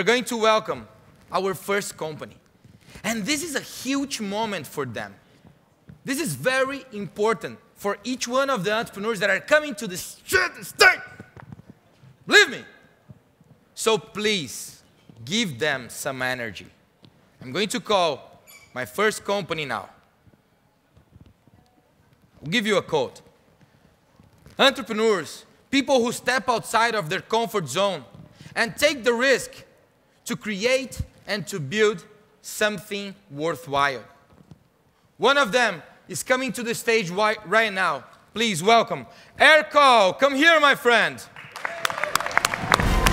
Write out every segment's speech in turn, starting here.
we're going to welcome our first company. And this is a huge moment for them. This is very important for each one of the entrepreneurs that are coming to this state. Believe me. So please, give them some energy. I'm going to call my first company now. I'll give you a quote. Entrepreneurs, people who step outside of their comfort zone and take the risk to create and to build something worthwhile. One of them is coming to the stage right now. Please welcome Aircall. Come here, my friend.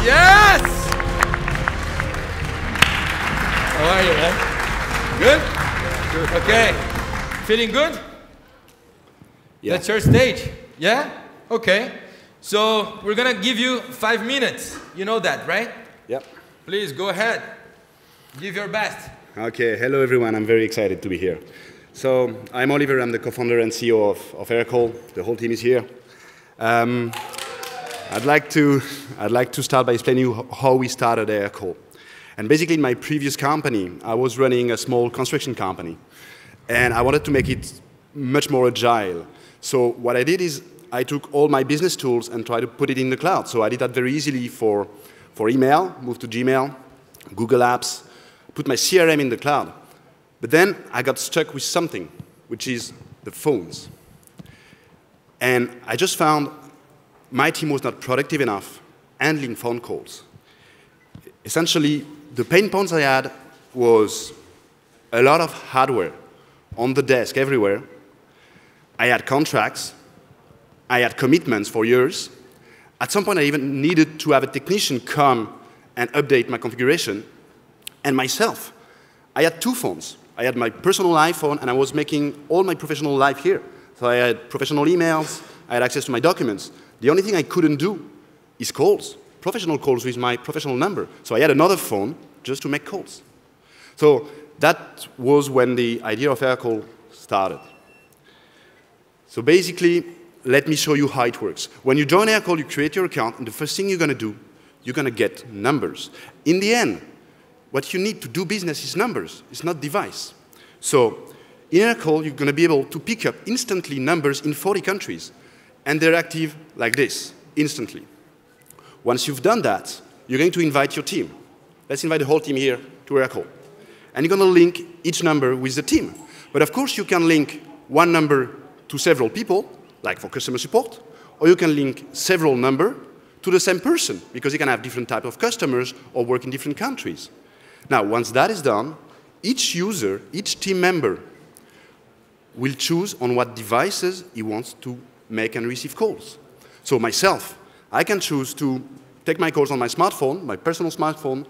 Yes! How are you, man? Good? Good. Okay. Feeling good? Yeah. That's your stage. Yeah? Okay. So we're going to give you 5 minutes. You know that, right? Yep. Please go ahead. Give your best. Okay. Hello, everyone. I'm very excited to be here. So I'm Oliver. I'm the co-founder and CEO of Aircall. The whole team is here. I'd like to start by explaining you how we started Aircall. And basically, in my previous company, I was running a small construction company. And I wanted to make it much more agile. So what I did is I took all my business tools and tried to put it in the cloud. So I did that very easily for email, moved to Gmail, Google Apps, put my CRM in the cloud. But then I got stuck with something, which is the phones. And I just found my team was not productive enough handling phone calls. Essentially, the pain points I had was a lot of hardware on the desk everywhere. I had contracts. I had commitments for years. At some point, I even needed to have a technician come and update my configuration. And myself, I had 2 phones. I had my personal iPhone, and I was making all my professional life here. So I had professional emails. I had access to my documents. The only thing I couldn't do is calls, professional calls with my professional number. So I had another phone just to make calls. So that was when the idea of Aircall started. So basically, let me show you how it works. When you join Aircall, you create your account, and the first thing you're going to do, you're going to get numbers. In the end, what you need to do business is numbers. It's not device. So in Aircall, you're going to be able to pick up instantly numbers in 40 countries. And they're active like this, instantly. Once you've done that, you're going to invite your team. Let's invite the whole team here to Aircall. And you're going to link each number with the team. But of course, you can link one number to several people, like for customer support, or you can link several numbers to the same person, because you can have different types of customers or work in different countries. Now, once that is done, each user, each team member will choose on what devices he wants to make and receive calls. So myself, I can choose to take my calls on my smartphone, my personal smartphone,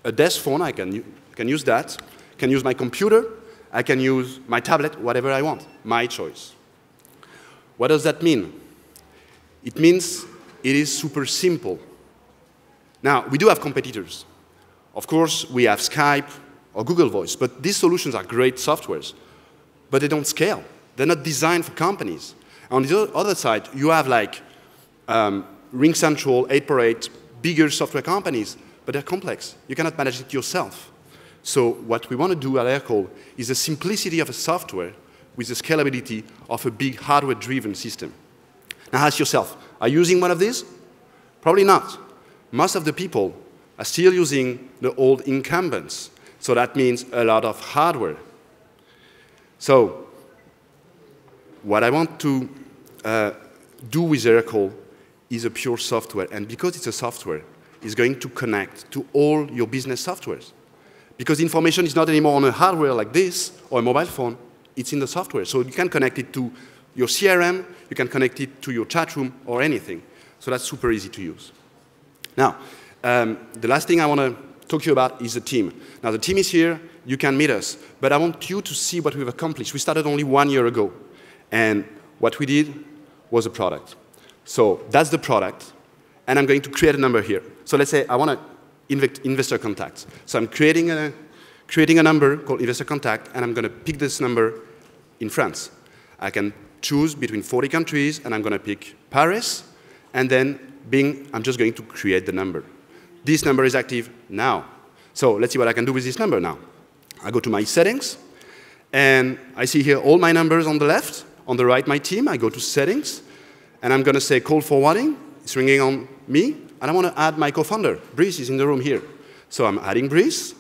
a desk phone, I can use that. I can use my computer, I can use my tablet, whatever I want, my choice. What does that mean? It means it is super simple. Now, we do have competitors. Of course, we have Skype or Google Voice, but these solutions are great softwares, but they don't scale. They're not designed for companies. On the other side, you have like RingCentral, 8x8, bigger software companies, but they're complex. You cannot manage it yourself. So what we want to do at Aircall is the simplicity of a software with the scalability of a big hardware-driven system. Now ask yourself, are you using one of these? Probably not. Most of the people are still using the old incumbents. So that means a lot of hardware. So what I want to do with Aircall is a pure software. And because it's a software, it's going to connect to all your business softwares. Because information is not anymore on a hardware like this or a mobile phone. It's in the software. So you can connect it to your CRM, you can connect it to your chat room or anything. So that's super easy to use. Now, the last thing I want to talk to you about is the team. Now, the team is here. You can meet us. But I want you to see what we've accomplished. We started only 1 year ago. And what we did was a product. So that's the product. And I'm going to create a number here. So let's say I want to investor contacts. So I'm creating a number called investor contact, and I'm going to pick this number in France. I can choose between 40 countries, and I'm going to pick Paris, and then I'm just going to create the number. This number is active now. So let's see what I can do with this number now. I go to my settings, and I see here all my numbers on the left. On the right, my team. I go to settings, and I'm going to say call forwarding. It's ringing on me, and I want to add my co-founder. Brice is in the room here. So I'm adding Brice,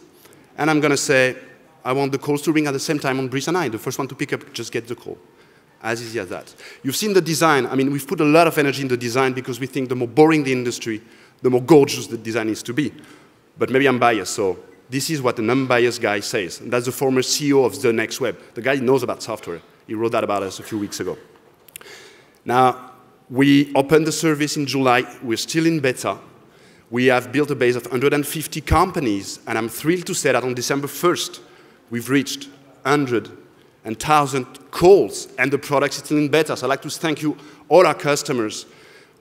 and I'm going to say I want the calls to ring at the same time on Brice and I. The first one to pick up just gets the call. As easy as that. You've seen the design. I mean, we've put a lot of energy in the design because we think the more boring the industry, the more gorgeous the design needs to be. But maybe I'm biased, so this is what an unbiased guy says. And that's the former CEO of The Next Web. The guy knows about software. He wrote that about us a few weeks ago. Now, we opened the service in July. We're still in beta. We have built a base of 150 companies, and I'm thrilled to say that on December 1st, we've reached 100 and 1,000 calls, and the product is still in beta. So I'd like to thank you, all our customers.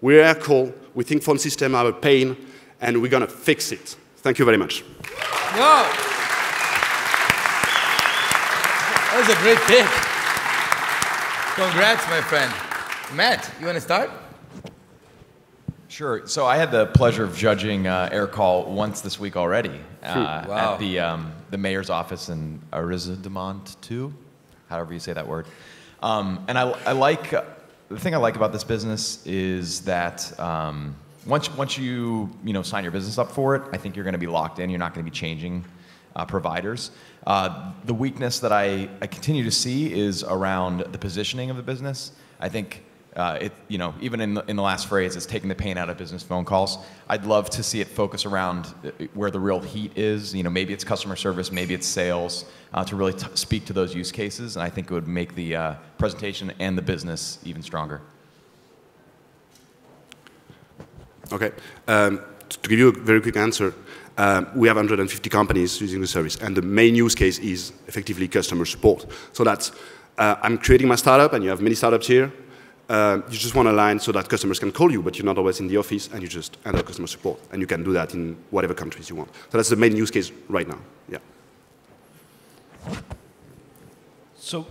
We're Aircall. We think phone systems are a pain, and we're going to fix it. Thank you very much. Wow. That was a great pick. Congrats, my friend. Matt, you want to start? Sure. So I had the pleasure of judging Aircall once this week already Wow. at the mayor's office in Arrondissement 2, however you say that word. And I like the thing I like about this business is that once you sign your business up for it, I think you're going to be locked in. You're not going to be changing providers. The weakness that I continue to see is around the positioning of the business. I think even in the last phrase, it's taking the pain out of business phone calls. I'd love to see it focus around where the real heat is. Maybe it's customer service, maybe it's sales, to really speak to those use cases. And I think it would make the presentation and the business even stronger. Okay. To give you a very quick answer, we have 150 companies using the service, and the main use case is effectively customer support. So that's, I'm creating my startup, and you have many startups here. You just want a line so that customers can call you, but you're not always in the office, and you just handle customer support. And you can do that in whatever countries you want. So that's the main use case right now. Yeah. So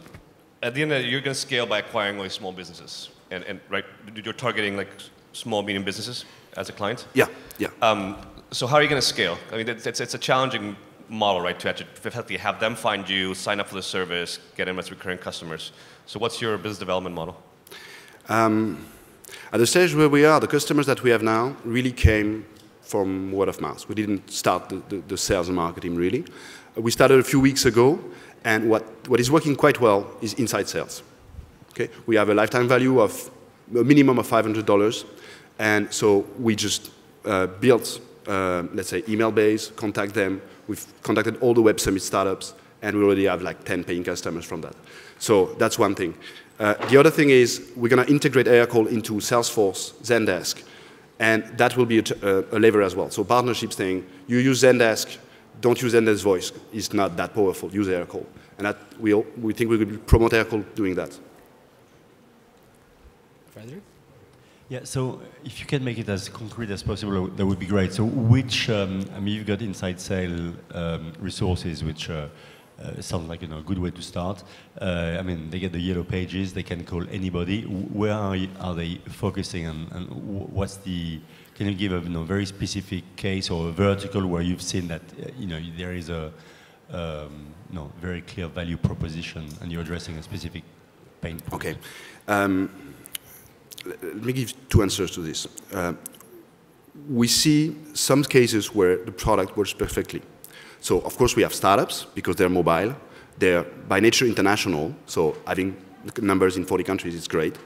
at the end of the day, you're going to scale by acquiring like small businesses, and right, you're targeting like small, medium businesses as a client? Yeah, yeah. So how are you going to scale? I mean, it's a challenging model, right, to actually effectively have them find you, sign up for the service, get in as recurring customers. So what's your business development model? At the stage where we are, the customers that we have now really came from word of mouth. We didn't start the sales and marketing, really. We started a few weeks ago, and what is working quite well is inside sales. Okay? We have a lifetime value of a minimum of $500, and so we just built, let's say, email base, contact them. We've contacted all the Web Summit startups, and we already have like 10 paying customers from that. So that's one thing. The other thing is we're going to integrate Aircall into Salesforce, Zendesk, and that will be a lever as well. So partnership saying, you use Zendesk, don't use Zendesk voice. It's not that powerful. Use Aircall. And that we think we will promote Aircall doing that. Frédéric? Yeah, so if you can make it as concrete as possible, that would be great. So which, I mean, you've got inside sale resources, which sound like a good way to start. I mean, they get the yellow pages, they can call anybody. Where are they focusing on, and what's the, can you give a very specific case or a vertical where you've seen that there is a very clear value proposition and you're addressing a specific pain point? Okay. Let me give two answers to this. We see some cases where the product works perfectly. So, of course, we have startups because they're mobile. They're by nature international, so having numbers in 40 countries is great.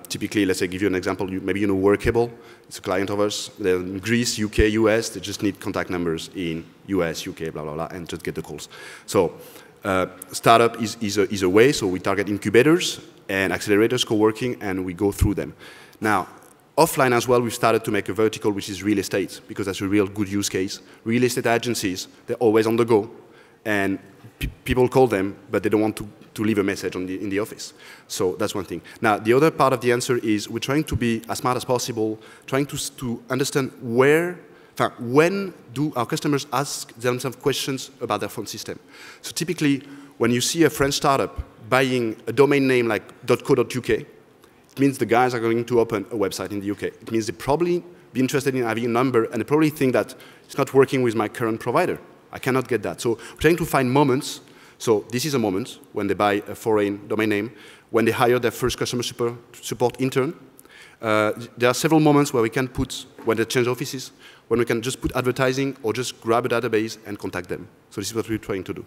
Typically, let's say, give you an example, maybe you know Workable. It's a client of ours. They're in Greece, UK, US. They just need contact numbers in US, UK, blah, blah, blah, and just get the calls. So, startup is a way, so we target incubators and accelerators, co-working, and we go through them. Now, offline as well, we've started to make a vertical, which is real estate, because that's a real good use case. Real estate agencies, they're always on the go, and people call them, but they don't want to leave a message in the office. So that's one thing. Now, the other part of the answer is we're trying to be as smart as possible, trying to understand when do our customers ask themselves questions about their phone system. So typically, when you see a French startup buying a domain name like .co.uk, it means the guys are going to open a website in the UK. It means they probably be interested in having a number, and they probably think that it's not working with my current provider. I cannot get that. So we're trying to find moments. So this is a moment when they buy a foreign domain name, when they hire their first customer support intern. There are several moments where we can put, when they change offices, when we can just put advertising or just grab a database and contact them. So this is what we're trying to do.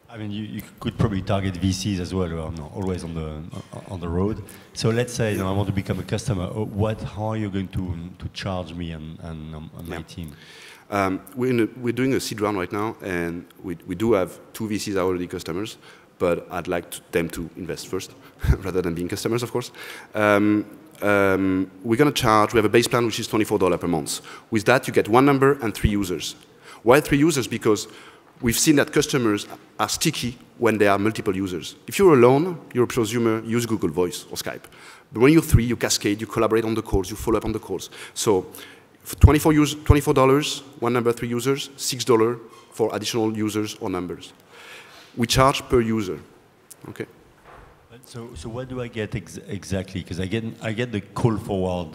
I mean, you could probably target VCs as well, who are not always on the road. So let's say I want to become a customer. How are you going to charge me and my team? We're doing a seed round right now, and we do have 2 VCs already customers, but I'd like them to invest first, rather than being customers, of course. We're going to charge, we have a base plan which is $24 per month. With that, you get 1 number and 3 users. Why 3 users? Because we've seen that customers are sticky when there are multiple users. If you're alone, you're a prosumer, use Google Voice or Skype. But when you're 3, you cascade, you collaborate on the calls, you follow up on the calls. So for $24, 1 number, 3 users, $6 for additional users or numbers. We charge per user. Okay. So what do I get exactly? Because I get the call forward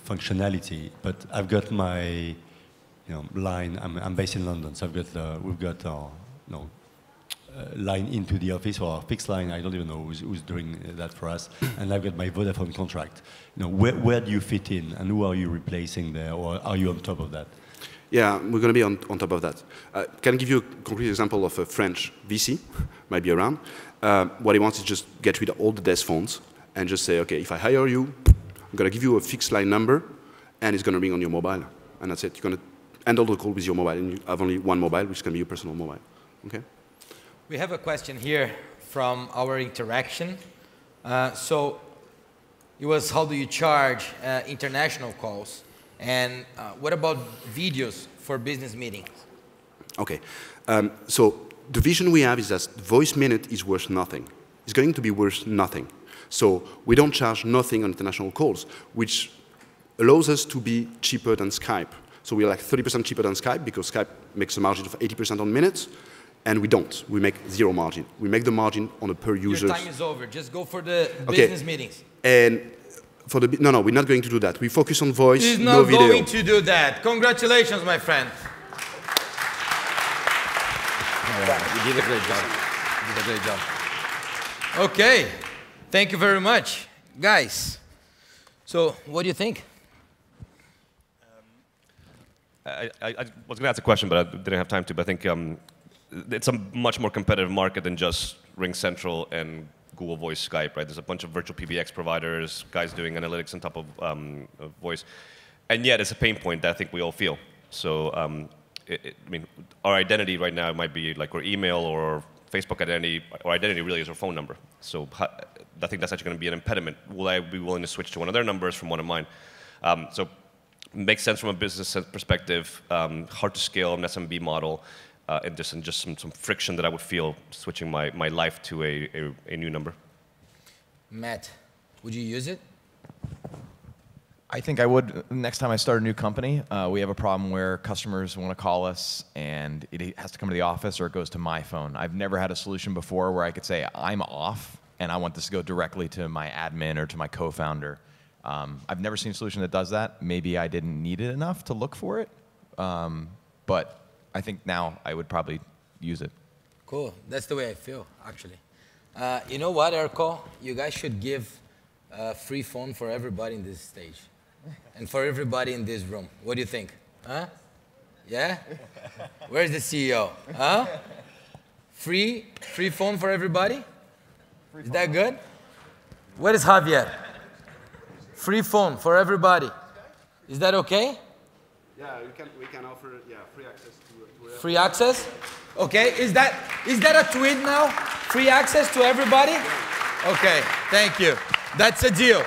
functionality, but I've got my line. I'm based in London, so we've got line into the office, or a fixed line. I don't even know who's doing that for us. And I've got my Vodafone contract. Where do you fit in, and who are you replacing there, or are you on top of that? Yeah, we're going to be on top of that. Can I give you a concrete example of a French VC, might be around. What he wants is just get rid of all the desk phones and just say, okay, if I hire you, I'm going to give you a fixed line number, and it's going to ring on your mobile. And that's it. You're going to handle the call with your mobile, and you have only 1 mobile, which can be your personal mobile. Okay? We have a question here from our interaction. So it was, how do you charge international calls? And what about videos for business meetings? Okay. So the vision we have is that voice minute is worth nothing. It's going to be worth nothing. So we don't charge nothing on international calls, which allows us to be cheaper than Skype. So we're like 30% cheaper than Skype, because Skype makes a margin of 80% on minutes, and we don't. We make 0 margin. We make the margin on a per user. Your time is over. Just go for the business meetings. And for the no, we're not going to do that. We focus on voice, He's no video. not going to do that. Congratulations, my friend. You did a great job. You did a great job. Okay. Thank you very much, guys. So, what do you think? I was going to ask a question, but I didn't have time to. But I think it's a much more competitive market than just RingCentral and Google Voice, Skype, right? There's a bunch of virtual PBX providers, guys doing analytics on top of voice. And yet, it's a pain point that I think we all feel. So, I mean, our identity right now might be like our email or Facebook identity. Our identity really is our phone number. So, I think that's actually going to be an impediment. Will I be willing to switch to one of their numbers from one of mine? So, makes sense from a business perspective, hard to scale an SMB model, and just some friction that I would feel switching my life to a new number. Matt, would you use it? I think I would. Next time I start a new company, we have a problem where customers want to call us and it has to come to the office or it goes to my phone. I've never had a solution before where I could say, I'm off and I want this to go directly to my admin or to my co-founder. I've never seen a solution that does that. Maybe I didn't need it enough to look for it, but I think now I would probably use it. Cool. That's the way I feel, actually. You know what, Aircall? You guys should give a free phone for everybody in this stage and for everybody in this room. What do you think? Huh? Yeah? Where's the CEO? Huh? Free phone for everybody? Is that good? Where is Javier? Free phone for everybody. Is that okay? Yeah, we can offer free access to free access? Okay, is that a tweet now? Free access to everybody? Okay, thank you. That's a deal.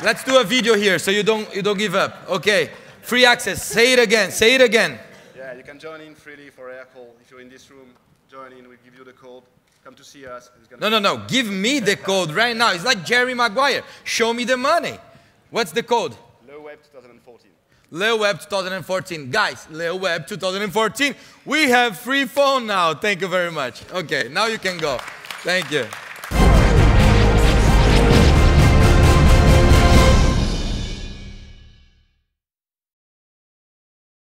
Let's do a video here so you don't give up. Okay, free access. Say it again. Say it again. Yeah, you can join in freely for Aircall. If you're in this room, join in. We give you the code. Come to see us. No. Give me the code right now. It's like Jerry Maguire. Show me the money. What's the code? LeWeb'14. LeWeb 2014. Guys, LeWeb 2014. We have free phone now. Thank you very much. Okay, now you can go. Thank you.